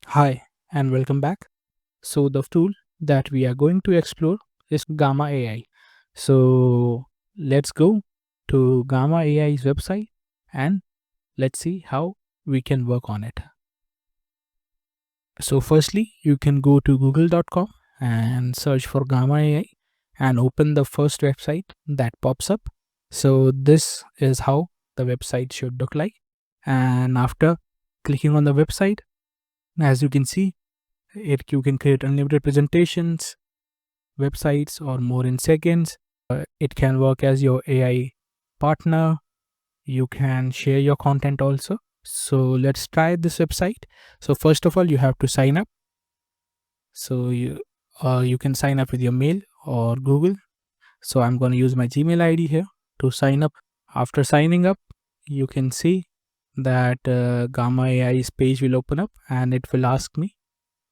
Hi and welcome back. So the tool that we are going to explore is Gamma AI. So let's go to Gamma AI's website and let's see how we can work on it. So firstly, you can go to google.com and search for Gamma AI and open the first website that pops up. So this is how the website should look like. And after clicking on the website, as you can see, you can create unlimited presentations, websites, or more in seconds. It can work as your AI partner. You can share your content also. So let's try this website. So first of all, you have to sign up. So you can sign up with your mail or Google. So I'm going to use my Gmail ID here to sign up. After signing up, you can see that Gamma AI's page will open up and it will ask me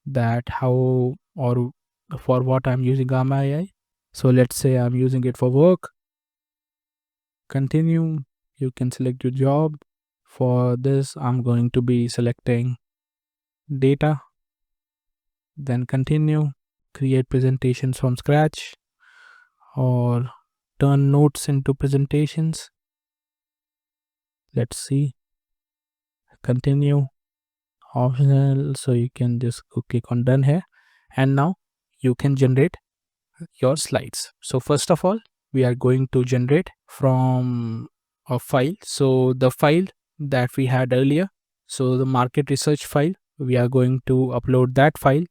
that how or for what I'm using Gamma AI. So let's say I'm using it for work. Continue. You can select your job. For this, I'm going to be selecting data. Then continue. Create presentations from scratch or turn notes into presentations. Let's see. Continue. Optional. So you can just go click on done here. And now you can generate your slides. So first of all, we are going to generate from a file. So the file that we had earlier, so the market research file, we are going to upload that file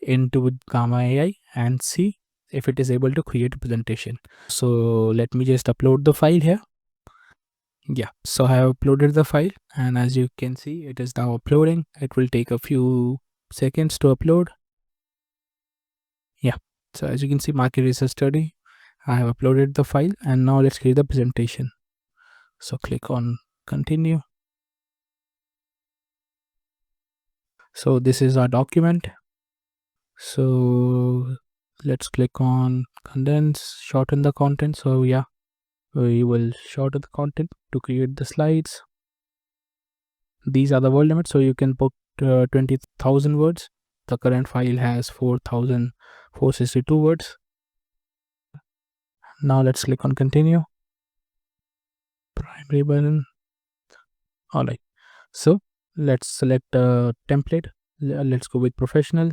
into Gamma AI and see if it is able to create a presentation. So let me just upload the file here. Yeah, so I have uploaded the file and as you can see, it is now uploading. It will take a few seconds to upload. Yeah, so as you can see, market research study, I have uploaded the file and now let's create the presentation. So click on continue. So this is our document. So let's click on condense, shorten the content. So yeah, we will shorten the content to create the slides. These are the word limits. So you can put 20,000 words. The current file has 4,462 words. Now let's click on continue. Primary button. All right. So let's select a template. Let's go with professional.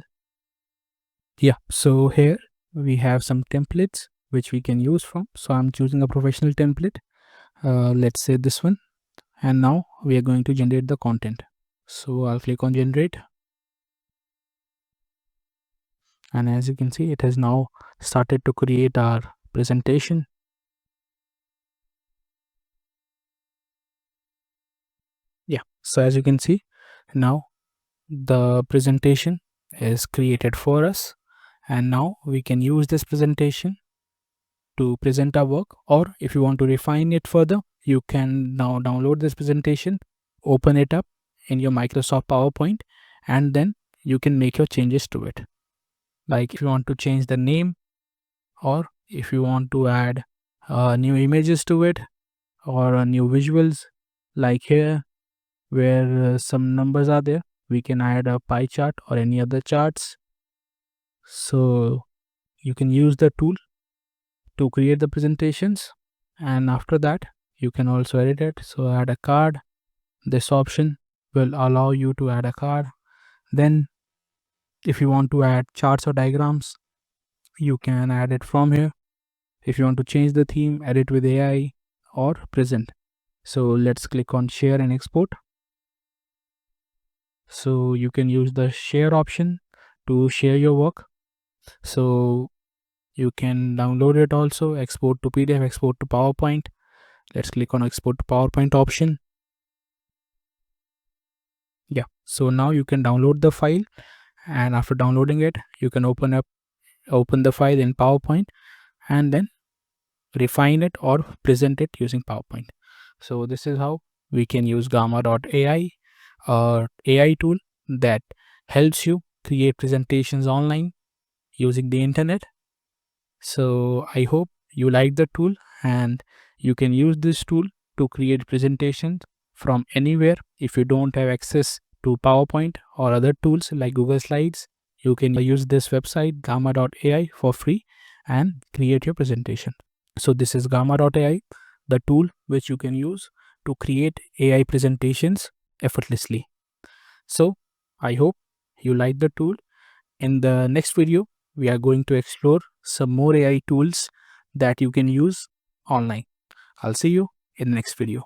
Yeah, so here we have some templates which we can use from. So I'm choosing a professional template. Let's say this one. And now we are going to generate the content. So I'll click on generate. And as you can see, it has now started to create our presentation. Yeah, so as you can see, now the presentation is created for us. And now we can use this presentation to present our work, or if you want to refine it further, you can now download this presentation, open it up in your Microsoft PowerPoint, and then you can make your changes to it. Like if you want to change the name, or if you want to add new images to it, or new visuals, like here where some numbers are there, we can add a pie chart or any other charts. So you can use the tool to create the presentations, and after that you can also edit it. So add a card. This option will allow you to add a card. Then if you want to add charts or diagrams, you can add it from here. If you want to change the theme, edit with AI or present. So let's click on share and export. So you can use the share option to share your work. So you can download it also, export to PDF, export to PowerPoint. Let's click on export to PowerPoint option. Yeah, so now you can download the file, and after downloading it, you can open the file in PowerPoint and then refine it or present it using PowerPoint. So this is how we can use Gamma.ai, or AI tool that helps you create presentations online using the internet. So I hope you like the tool and you can use this tool to create presentations from anywhere if you don't have access to PowerPoint or other tools like Google Slides, you can use this website gamma.ai for free and create your presentation. So this is gamma.ai, the tool which you can use to create AI presentations effortlessly. So I hope you like the tool. In the next video, we are going to explore some more AI tools that you can use online. I'll see you in the next video.